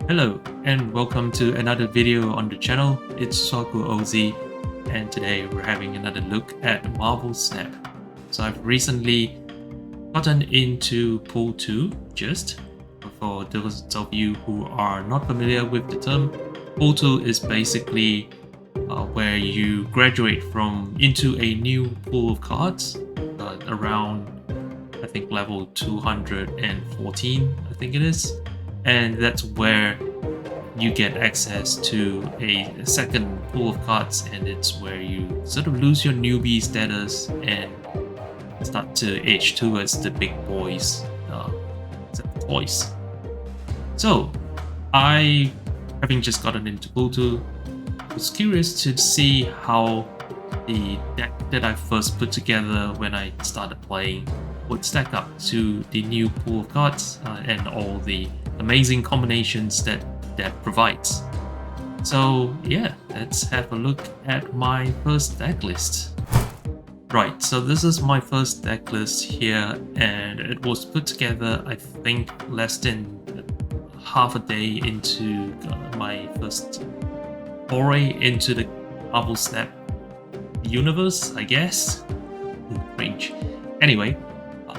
Hello and welcome to another video on the channel. It's Soku OZ, and today we're having another look at Marvel Snap. So I've recently gotten into Pool 2 just. For those of you who are not familiar with the term, Pool 2 is basically where you graduate into a new pool of cards around, I think, level 214, I think it is. And that's where you get access to a second pool of cards, and it's where you sort of lose your newbie status and start to age towards the big boys toys. So I, having just gotten into Pool 2, was curious to see how the deck that I first put together when I started playing would stack up to the new pool of cards and all the amazing combinations that provides. So yeah, let's have a look at my first deck list. Right, so this is my first deck list here, and it was put together, I think, less than half a day into my first foray into the Marvel Snap universe, I guess. Strange. Anyway,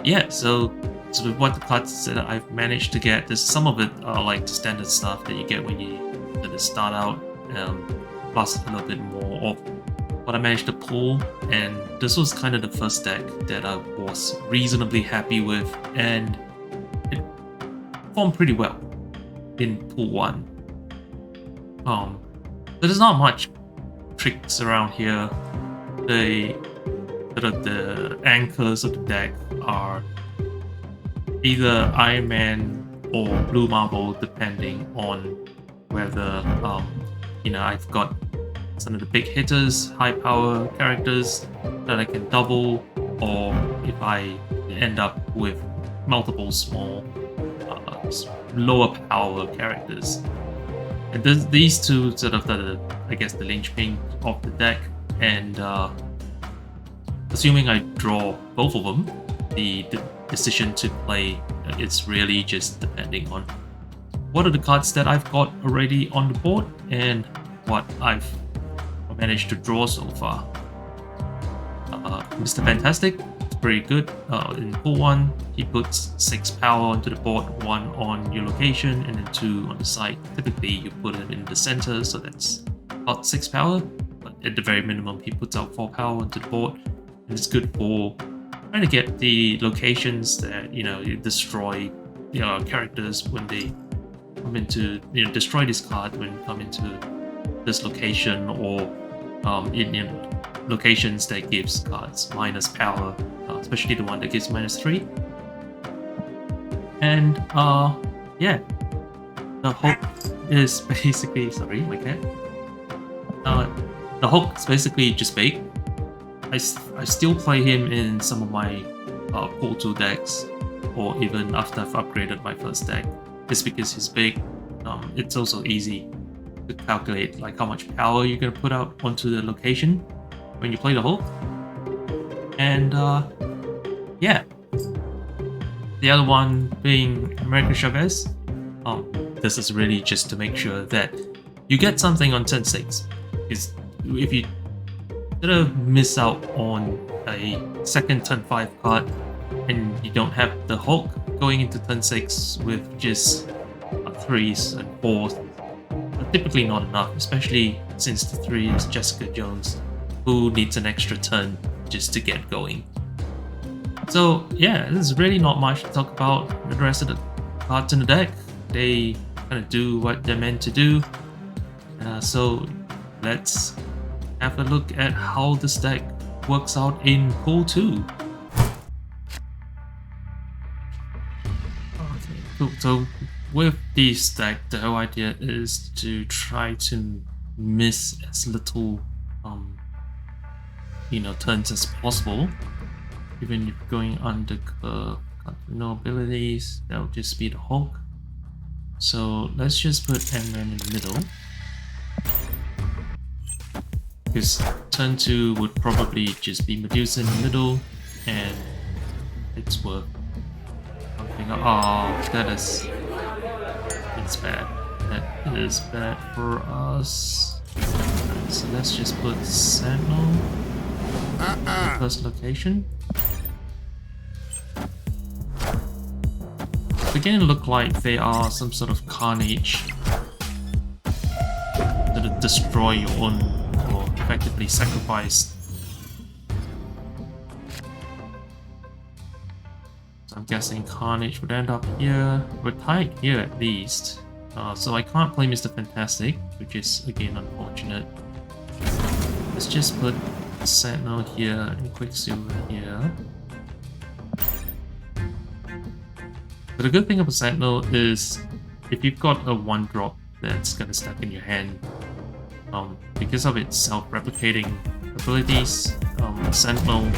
yeah, so with what the cards that I've managed to get, there's some of it are like the standard stuff that you get when you start out, plus a little bit more of what I managed to pull, and this was kind of the first deck that I was reasonably happy with, and it performed pretty well in Pool 1. There's not much tricks around here. The anchors of the deck are either Iron Man or Blue Marvel, depending on whether I've got some of the big hitters, high power characters that I can double, or if I end up with multiple small lower power characters. And these two sort of the linchpin of the deck, and assuming I draw both of them, the decision to play it's really just depending on what are the cards that I've got already on the board and what I've managed to draw so far. Mr. Fantastic is pretty good. In Pool 1, he puts 6 power onto the board, 1 on your location and then 2 on the side. Typically you put him in the center, so that's about 6 power, but at the very minimum he puts out 4 power onto the board, and it's good for trying to get the locations that you destroy characters when they come into destroy this card when you come into this location, or in locations that gives cards minus power, especially the one that gives -3. And yeah, the hook is basically my cat. The hook is basically just big. I still play him in some of my Pool 2 decks, or even after I've upgraded my first deck, just because he's big. It's also easy to calculate like how much power you're gonna put out onto the location when you play the Hulk. And yeah, the other one being American Chavez. This is really just to make sure that you get something on turn 6, because if you miss out on a second turn 5 card and you don't have the Hulk going into turn 6 with just 3s and 4s, typically not enough, especially since the 3 is Jessica Jones, who needs an extra turn just to get going. So yeah, there's really not much to talk about. The rest of the cards in the deck, they kind of do what they're meant to do. So let's have a look at how this deck works out in Pool 2. Okay, cool. So with this deck, the whole idea is to try to miss as little turns as possible. Even if going under curve, no abilities, that'll just be the Hulk. So let's just put Ant-Man in the middle, because turn 2 would probably just be Medusa in the middle, and it's worth popping up. Oh, that's bad. That is bad for us. So let's just put Sentinel in the first location. Beginning to look like they are some sort of carnage that destroy your own, or effectively sacrifice. So I'm guessing carnage would end up here. We're tied here at least. So I can't play Mr. Fantastic, which is again unfortunate. Let's just put Sentinel here and Quicksilver here. But the good thing about Sentinel is if you've got a 1-drop that's gonna stack in your hand, because of its self-replicating abilities, Sentinel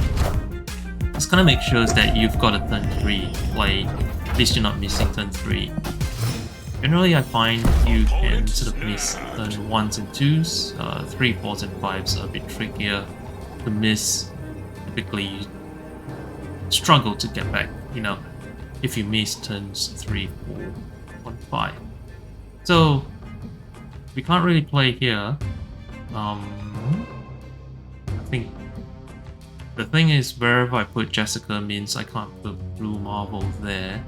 just gonna make sure that you've got a turn 3 play. At least you're not missing turn 3. Generally, I find you can sort of miss turn 1s and 2s. 3, 4s, and 5s are a bit trickier to miss. Typically, you struggle to get back, you know, if you miss turns 3, 4, 1, 5. So, we can't really play here. I think the thing is, wherever I put Jessica means I can't put Blue Marvel there.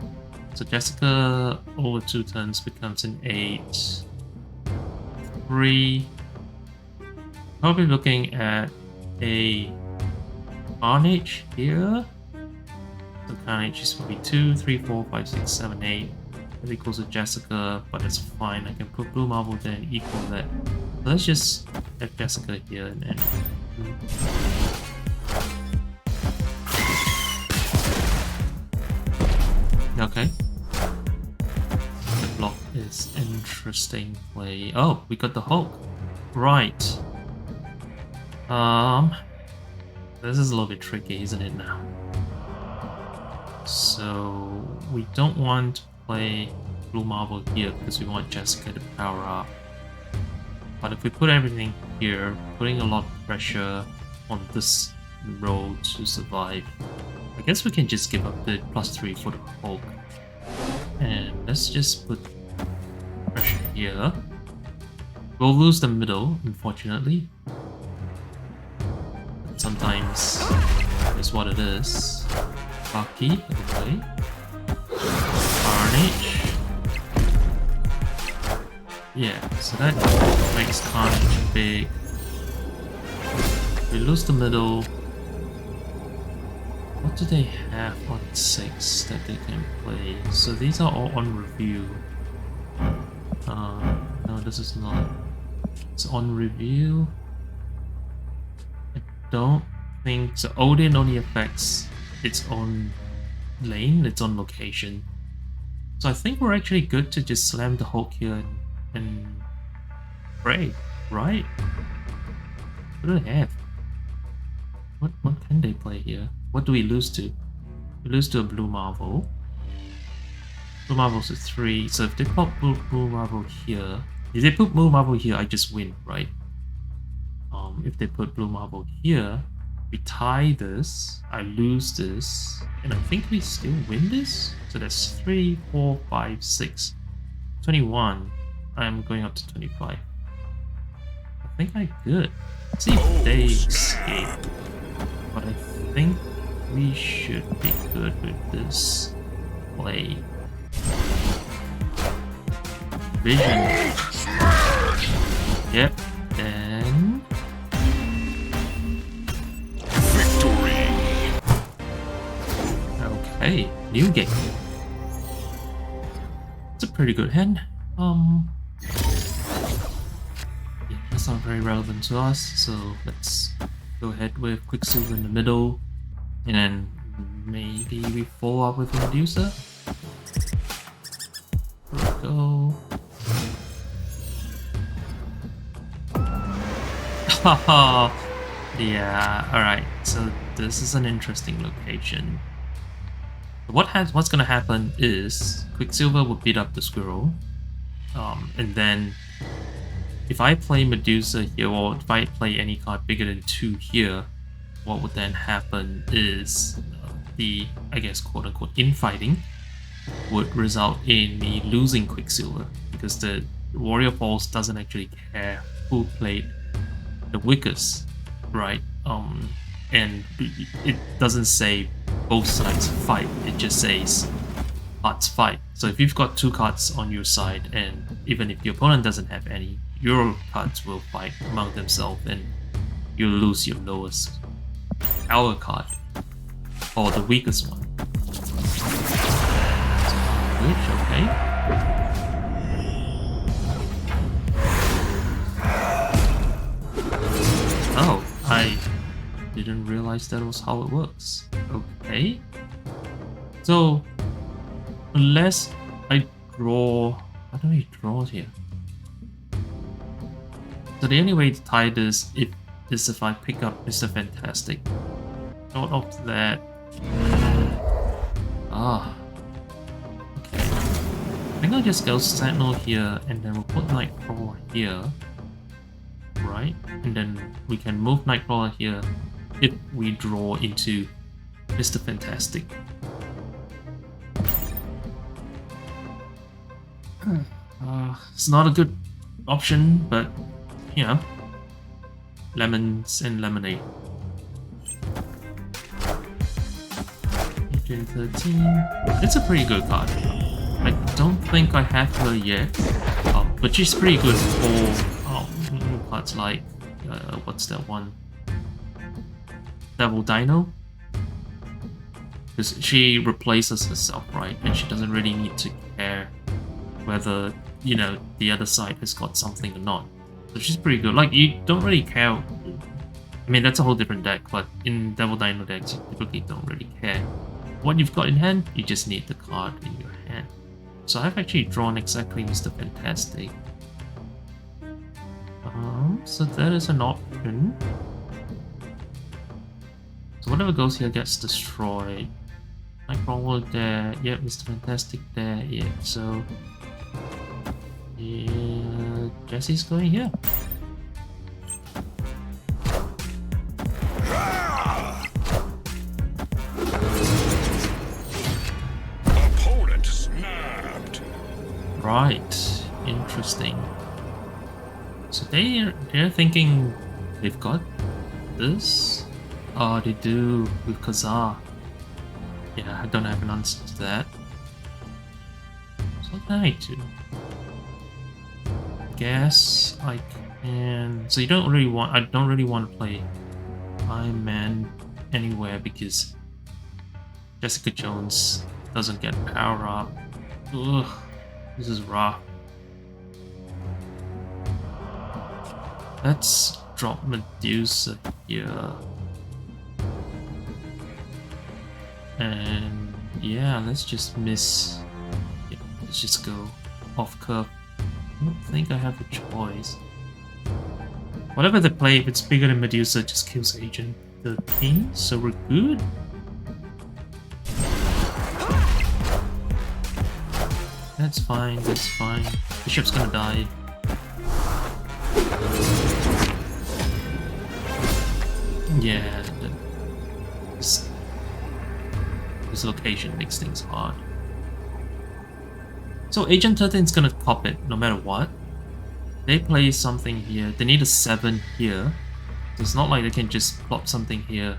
So Jessica over 2 turns becomes an 8. 3. Probably looking at a Carnage here. So Carnage is probably 2, 3, 4, 5, 6, 7, 8. That equals to Jessica, but that's fine. I can put Blue Marvel there and equal that. So let's just have Jessica here and then. Okay. The block is interesting play. Oh, we got the Hulk. Right. This is a little bit tricky, isn't it now? So we don't want to play Blue Marvel here because we want Jessica to power up. But if we put everything here, putting a lot of pressure on this row to survive, I guess we can just give up the +3 for the Hulk. And let's just put pressure here. We'll lose the middle, unfortunately. But sometimes it's what it is. Bucky, okay. Carnage. Yeah, so that makes Carnage big. We lose the middle. What do they have on 6 that they can play? So these are all on review. No, this is not. It's on review. I don't think so. Odin only affects its own lane, its own location. So I think we're actually good to just slam the Hulk here and pray, right? What do they have? What can they play here? What do we lose to? We lose to a Blue Marvel. Blue Marvel's a 3, so if they put Blue Marvel here, if they put Blue Marvel here, I just win, right? If they put Blue Marvel here, we tie this, I lose this, and I think we still win this? So that's 3, 4, 5, 6. 21. I'm going up to 25. I think I'm good. Let's see if they escape. But I think we should be good with this play. Vision. Yep. Then victory. Okay, new game. It's a pretty good hand. Yeah, that's not very relevant to us, so let's go ahead with Quicksilver in the middle, and then maybe we follow up with Medusa. Here we go. Haha. Yeah, alright, so this is an interesting location. What's gonna happen is Quicksilver will beat up the squirrel, and then if I play Medusa here, or if I play any card bigger than 2 here, what would then happen is the, I guess, quote-unquote infighting would result in me losing Quicksilver, because the Warrior Falls doesn't actually care who played the weakest, right? And it doesn't say both sides fight, it just says cards fight. So if you've got 2 cards on your side, and even if your opponent doesn't have any, your cards will fight among themselves, and you'll lose your lowest power card, or the weakest one. Which, okay. Oh, I didn't realize that was how it works. Okay. So, unless I draw... How do I draw it here? So the only way to tie this is if I pick up Mr. Fantastic. Short of that... Ah. Okay. I think I'll just go Sentinel here, and then we'll put Nightcrawler here. Right? And then we can move Nightcrawler here if we draw into Mr. Fantastic. It's not a good option, but you know, lemons and lemonade. Agent 13. It's a pretty good card. I don't think I have her yet, but she's pretty good for cards like what's that one? Devil Dino. Because she replaces herself, right? And she doesn't really need to care whether, you know, the other side has got something or not. So she's pretty good. Like, you don't really care. I mean, that's a whole different deck, but in Devil Dino decks, you typically don't really care what you've got in hand. You just need the card in your hand. So I've actually drawn exactly Mr. Fantastic. So that is an option. So whatever goes here gets destroyed. Nightcrawler there, yeah, Mr. Fantastic there, yeah, so... Yeah, Jesse's going here. Opponent snapped. Right, interesting. So they're thinking they've got this? Oh, they do with Kazar. Yeah, I don't have an answer to that. So what can I do? Guess I can. So you don't really want. I don't really want to play Iron Man anywhere because Jessica Jones doesn't get power up. Ugh, this is rough. Let's drop Medusa here. And yeah, let's just miss. Yeah, let's just go off curve. I don't think I have a choice. Whatever they play, if it's bigger than Medusa, just kills Agent 13, so we're good. That's fine, that's fine. Bishop's gonna die. Yeah, this location makes things hard. So Agent 13 is gonna cop it no matter what. They play something here. They need a 7 here. So it's not like they can just plop something here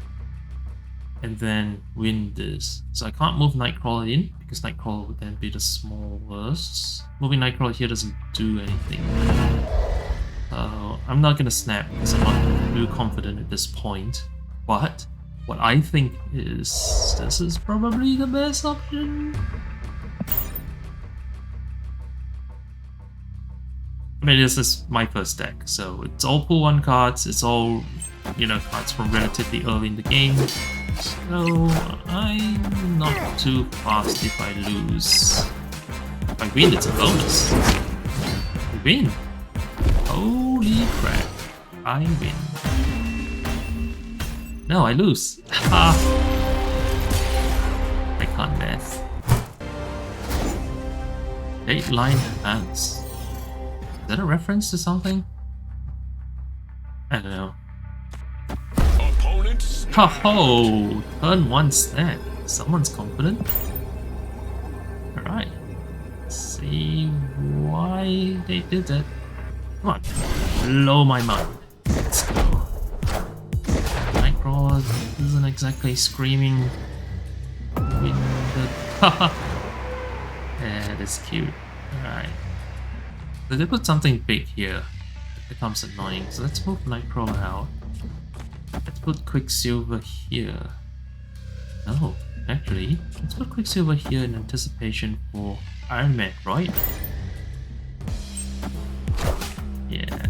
and then win this. So I can't move Nightcrawler in because Nightcrawler would then be the smallest. Moving Nightcrawler here doesn't do anything. I'm not gonna snap because I'm not too confident at this point. But what I think is this is probably the best option. I mean, this is my first deck, so it's all pool 1 cards, it's all, you know, cards from relatively early in the game. So I'm not too fast if I lose. If I win, it's a bonus. I win. Holy crap. I win. No, I lose. I can't math. Dateline hands. Is that a reference to something? I don't know. Opponent. Ho-ho! Turn 1 snap. Someone's confident. Alright. they did it. Come on, blow my mind. Let's go. Nightcrawler isn't exactly screaming. Yeah, that's cute. Alright. So they put something big here. It becomes annoying. So let's move Nightcrawler out. Let's put Quicksilver here. No, actually, let's put Quicksilver here in anticipation for Iron Man, right? Yeah.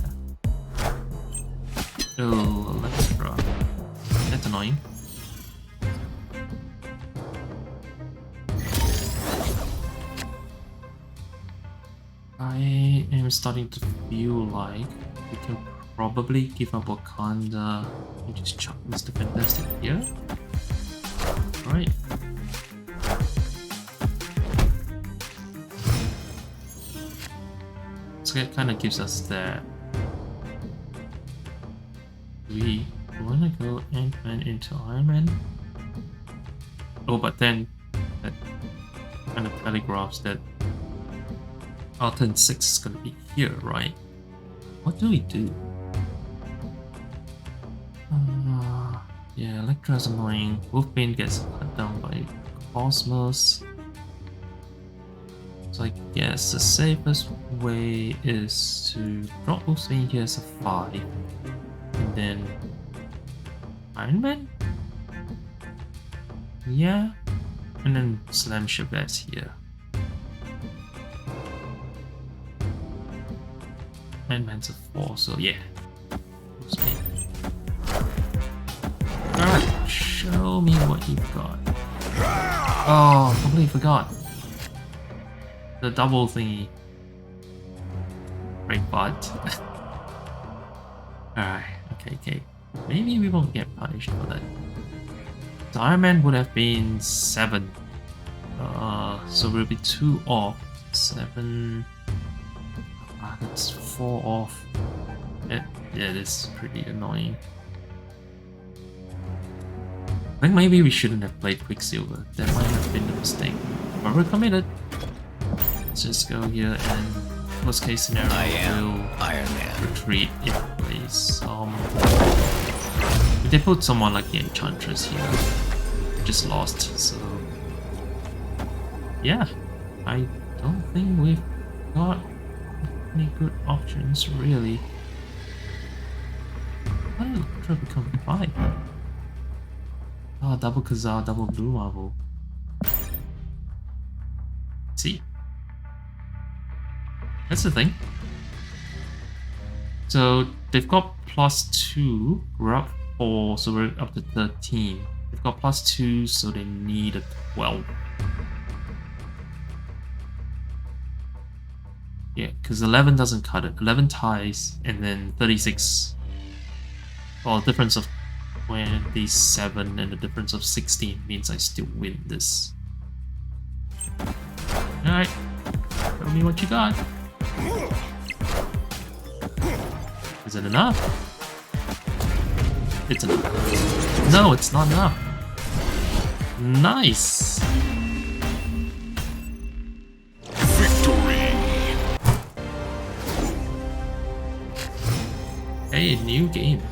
Oh, Electra. That's annoying. I am starting to feel like we can probably give up Wakanda and just chuck Mr. Fantastic here. Right. So it kind of gives us that. We want to go Ant-Man into Iron Man. Oh, but then that kind of telegraphs that Altern 6 is going to be here, right? What do we do? Yeah, Elektra's annoying. Wolfbane gets cut down by Cosmos. So I guess the safest way is to drop Wolfbane here as a 5. And then Iron Man? Yeah. And then Slam Shabazz here. Ant-Man's a 4, so yeah. Alright, show me what you've got. Oh, I completely forgot. The double thingy. Great butt. Alright, okay. Maybe we won't get punished for that. So Iron Man would have been 7. So we'll be 2 off. 7. That's 4 off. Yeah, this is pretty annoying. I think maybe we shouldn't have played Quicksilver. That might have been the mistake. But we're committed. Let's just go here and worst case scenario we'll Iron Man. Retreat if place. If they put someone like the Enchantress here, just lost, so yeah. I don't think we've got any good options really. Why did Outtro become 5? Double Kazar, double Blue Marvel. See? That's the thing. So they've got +2, we're up 4, so we're up to 13. They've got +2, so they need a 12. Yeah, because 11 doesn't cut it. 11 ties, and then 36. Well, difference of 27 and the difference of 16 means I still win this. Alright, show me what you got. Is it enough? It's enough. No, it's not enough. Nice! Victory! Hey, new game.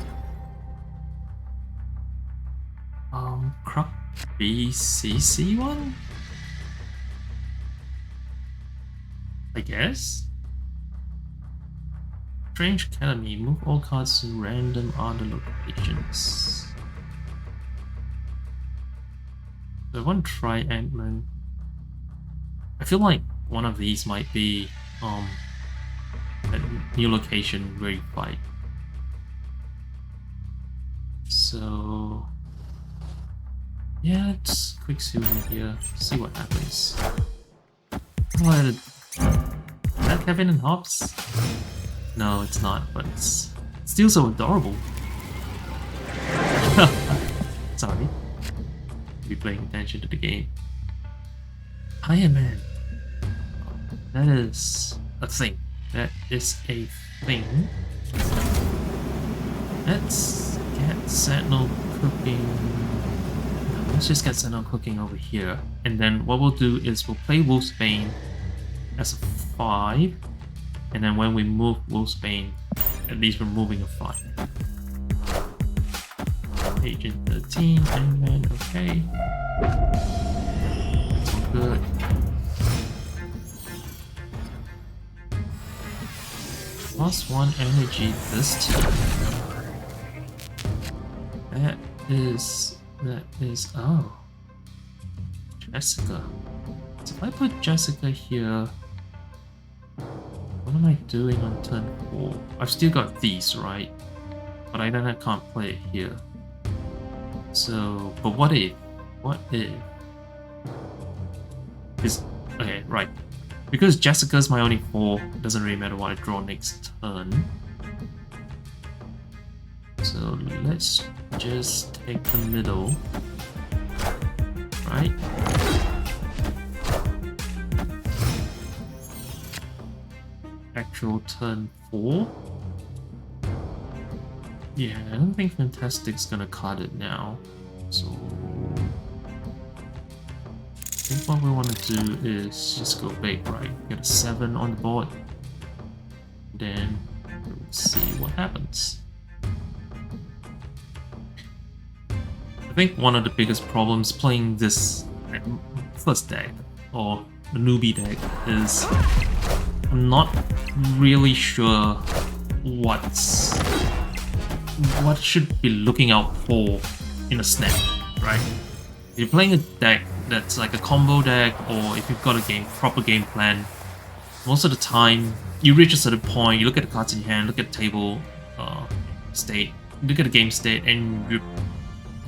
Croc BCC one? I guess? Strange Academy, move all cards to random other locations. So I want to try Ant-Man. I feel like one of these might be a new location where you fight. So yeah, let's Quicksilver here, see what happens. What? Is that Kevin and Hobbs? No, it's not, but it's still so adorable. Sorry. Be paying attention to the game. Iron Man. That is a thing. That is a thing. Let's get Sentinel cooking. No, let's just get Sentinel cooking over here. And then what we'll do is we'll play Wolfsbane as a 5. And then when we move Wolfsbane, at least we're moving a 5. Agent 13, Hangman, okay. That's all good. +1 energy this turn. That is, oh. Jessica. So if I put Jessica here, what am I doing on turn 4? I've still got these, right? But I can't play it here. So, but what if? Okay, right. Because Jessica's my only 4, it doesn't really matter what I draw next turn. So let's just take the middle. Right? Actual turn 4. Yeah, I don't think Fantastic's gonna cut it now. So I think what we want to do is just go big, right? Get a 7 on the board. Then we'll see what happens. I think one of the biggest problems playing this first deck, or the newbie deck, is I'm not really sure what should be looking out for in a snap, right? If you're playing a deck that's like a combo deck, or if you've got a proper game plan, most of the time you reach a certain point, you look at the cards in your hand, look at the table state, look at the game state, and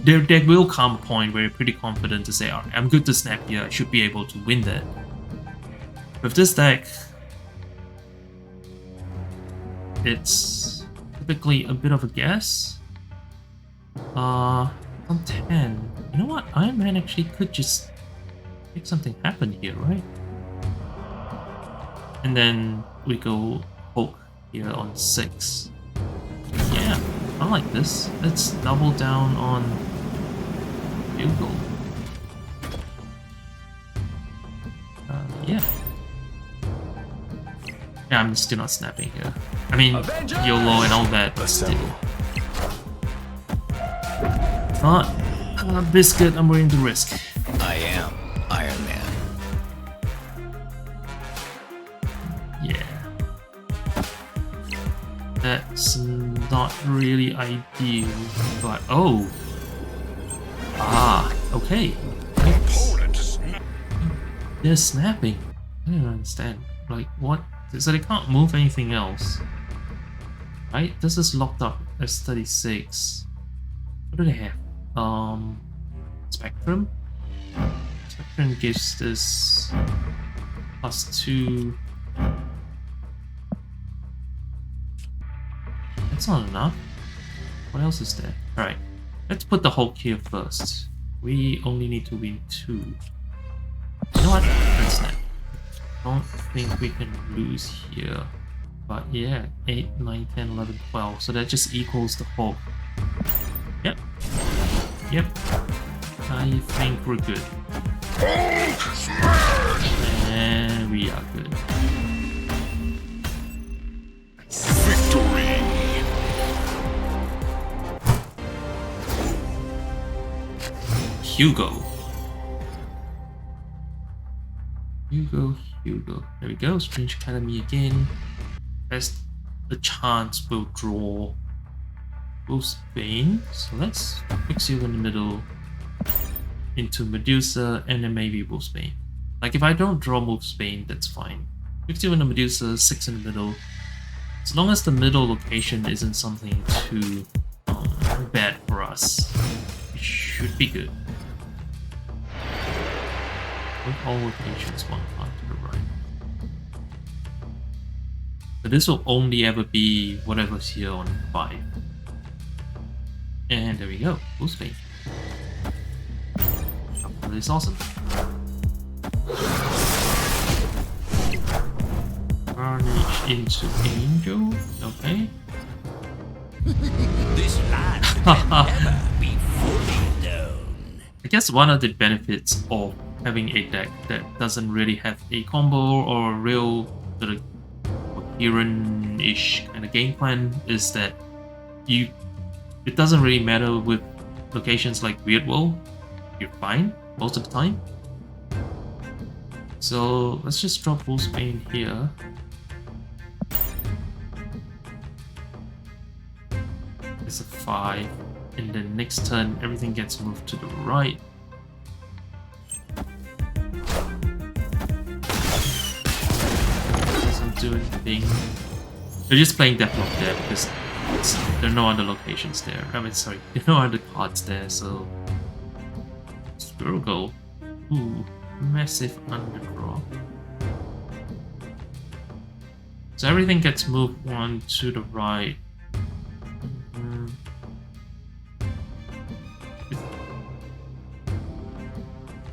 there will come a point where you're pretty confident to say, alright, I'm good to snap here, I should be able to win that. With this deck, it's typically a bit of a guess. On 10. You know what? Iron Man actually could just make something happen here, right? And then we go Hulk here on 6. Yeah, I like this. Let's double down on field goal. Yeah. Yeah, I'm still not snapping here. I mean, YOLO and all that, but still. Not a biscuit I'm willing to risk. I am Iron Man. Yeah. That's not really ideal, but oh. Ah, okay. They're snapping. I don't understand. Like, what? So they can't move anything else. Right? This is locked up as 36. What do they have? Spectrum? Spectrum gives this +2. That's not enough. What else is there? Alright, let's put the Hulk here first. We only need to win 2. You know what? Let's snap. Don't think we can lose here. But yeah, 8, 9, 10, 11, 12. So that just equals the Hulk. Yep. Yep. I think we're good. And we are good. Victory! Hugo. Hugo. There we go. Strange Academy again. Best the chance we'll draw Wolfsbane. So let's fix you in the middle into Medusa and then maybe Wolfsbane. Like if I don't draw Wolfsbane, that's fine. Fix you in the Medusa, 6 in the middle. As long as the middle location isn't something too bad for us, it should be good. With all locations, 1 card to the right. But this will only ever be whatever's here on 5. And there we go, Wolfsbane. That is awesome. Carnage into Angel, okay. This land can never be fully known. I guess one of the benefits of having a deck that doesn't really have a combo or a real sort of coherent-ish kind of game plan is that it doesn't really matter with locations like Weird World. You're fine most of the time. So let's just drop full Spain here. It's a 5, and then next turn everything gets moved to the right. Doesn't do anything. They're just playing Deathlock there because there are no other locations there. I mean, sorry, there are no other cards there, so... Squirrel Go. Ooh, massive underdraw. So everything gets moved one to the right.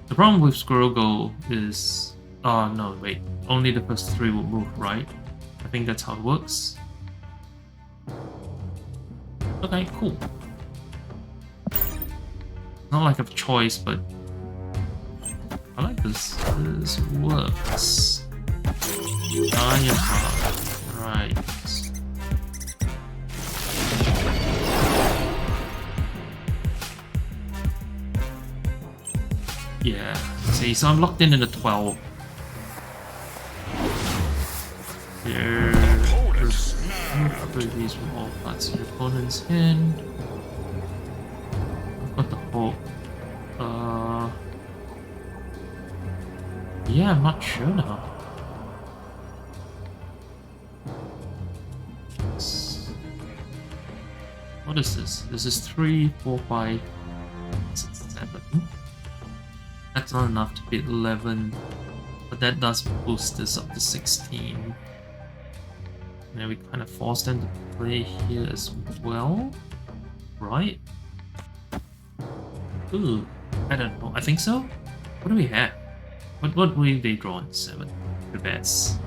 The problem with Squirrel Go is... Oh, no, wait. Only the first 3 will move right. I think that's how it works. Okay, cool. Not like I have a choice, but I like this. This works. Iron Heart. Right. Yeah. See, so I'm locked in the 12. There's abilities from all parts of your opponent's hand. I've got the hope. Yeah, I'm not sure now. What is this? This is 3, 4, 5, 6, 7. That's not enough to beat 11, but that does boost this up to 16. And then we kind of force them to play here as well, right? Ooh, I don't know. I think so. What do we have? What will they draw in 7? The best.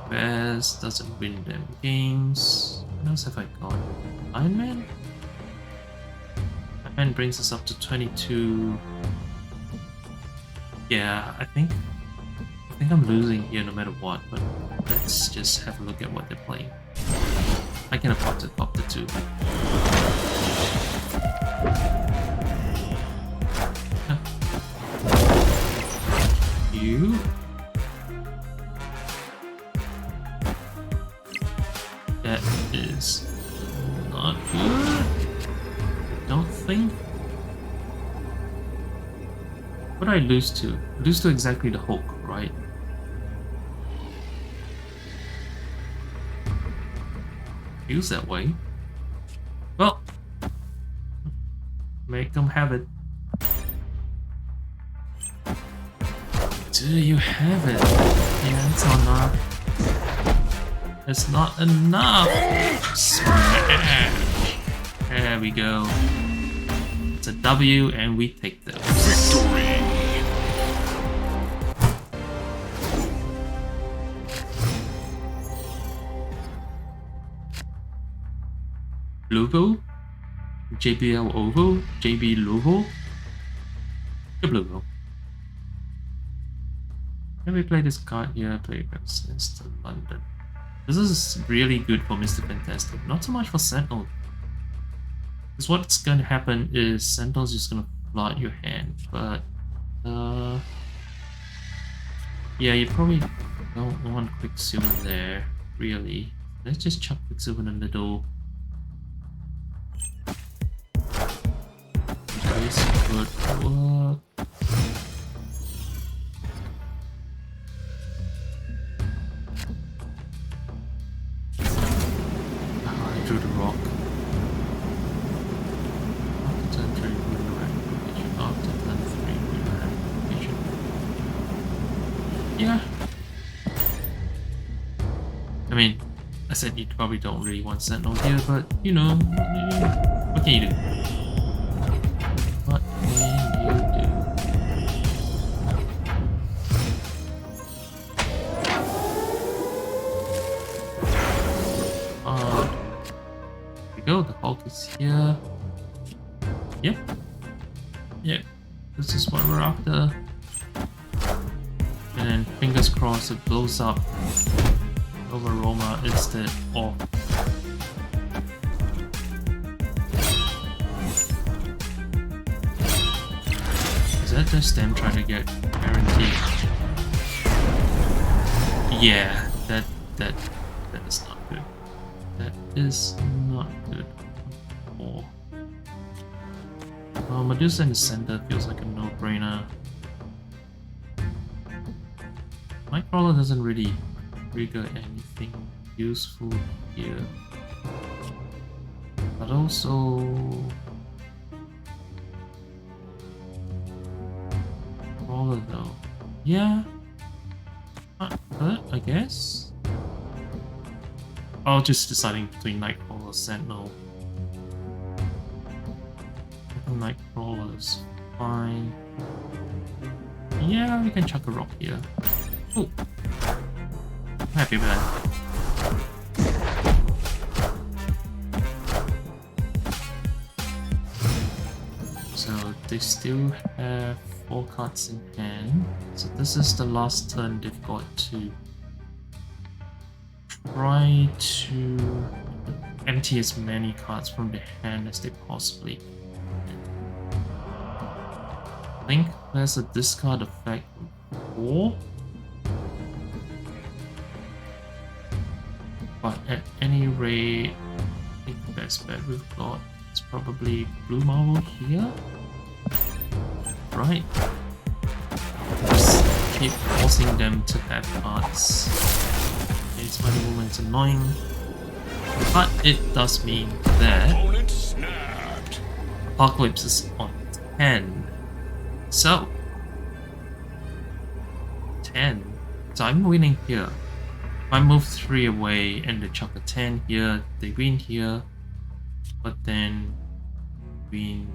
The best doesn't win them games. What else have I got? Iron Man? Iron Man brings us up to 22. Yeah, I think I'm losing here no matter what, but let's just have a look at what they're playing. I can afford to opt the 2. You. That is not good. Don't think. What do I lose to? Lose to exactly the Hulk, right? Feels that way. Well, make them have it. Do you have it? Yeah, it's not enough. It's not enough! Smash! There we go. It's a W and we take those. Victory! Luvo? JBL Ovo? JB Luvo? The Luvo. Can we play this card here? Play Mr. London. This is really good for Mr. Fantastic. Not so much for Sentinel. Because what's going to happen is Sentinel's just going to flood your hand. But, yeah, you probably don't want Quicksilver there, really. Let's just chuck Quicksilver in the door. This could work. I drew the rock. After turn 3, win ramification. After turn 3, win ramification. Yeah. I mean, I said you probably don't really want Sentinel here, but you know, what can you do? What can you do? Here we go, the Hulk is here. Yep. Yep. This is what we're after. And then fingers crossed it blows up. over Roma instead of is that just them trying to get guaranteed? Yeah, that is not good. That is not good. Or well, Medusa in the center feels like a no-brainer. Nightcrawler doesn't really trigger anything useful here. But also Crawler though. Yeah. Not hurt, I guess. Oh, just deciding between Nightcrawler or Sentinel. I think Nightcrawler is fine. Yeah, we can chuck a rock here. Ooh. I'm happy with that. So they still have 4 cards in hand. So this is the last turn they've got to try to empty as many cards from their hand as they possibly can. I think there's a discard effect of 4. But at any rate, I think the best bet we've got is probably blue marble here. Right. Just keep forcing them to have cards. Okay, Spider Woman's annoying. But it does mean that Apocalypse is on 10. So 10. So I'm winning here. If I move 3 away and they chuck a 10 here, they win here, but then win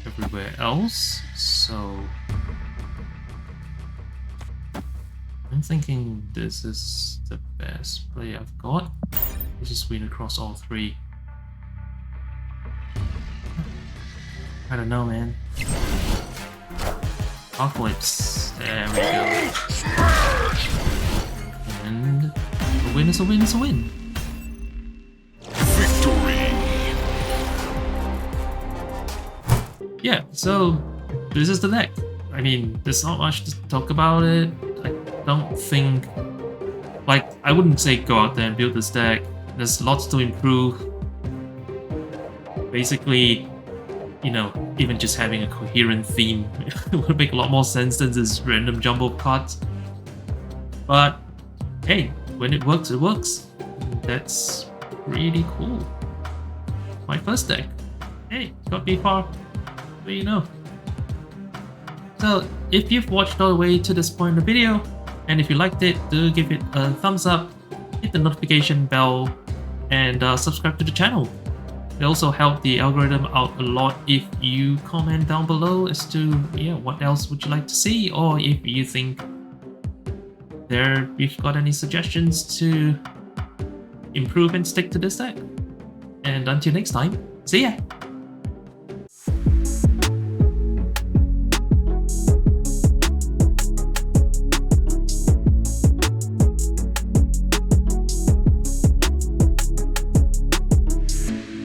everywhere else. So I'm thinking this is the best play I've got. Let's just win across all 3. I don't know, man. Apocalypse. There we go. And a win is a win is a win. Victory! Yeah, so this is the deck. I mean, there's not much to talk about it. I don't think... Like, I wouldn't say go out there and build this deck. There's lots to improve. Basically, you know, even just having a coherent theme would make a lot more sense than this random jumble of cards. But hey, when it works, it works. That's really cool. My first deck. Hey, got me far. But you know. So, if you've watched all the way to this point in the video, and if you liked it, do give it a thumbs up, hit the notification bell, and subscribe to the channel. It also helps the algorithm out a lot if you comment down below as to what else would you like to see, or if you think you've got any suggestions to improve and stick to this deck. And until next time, see ya!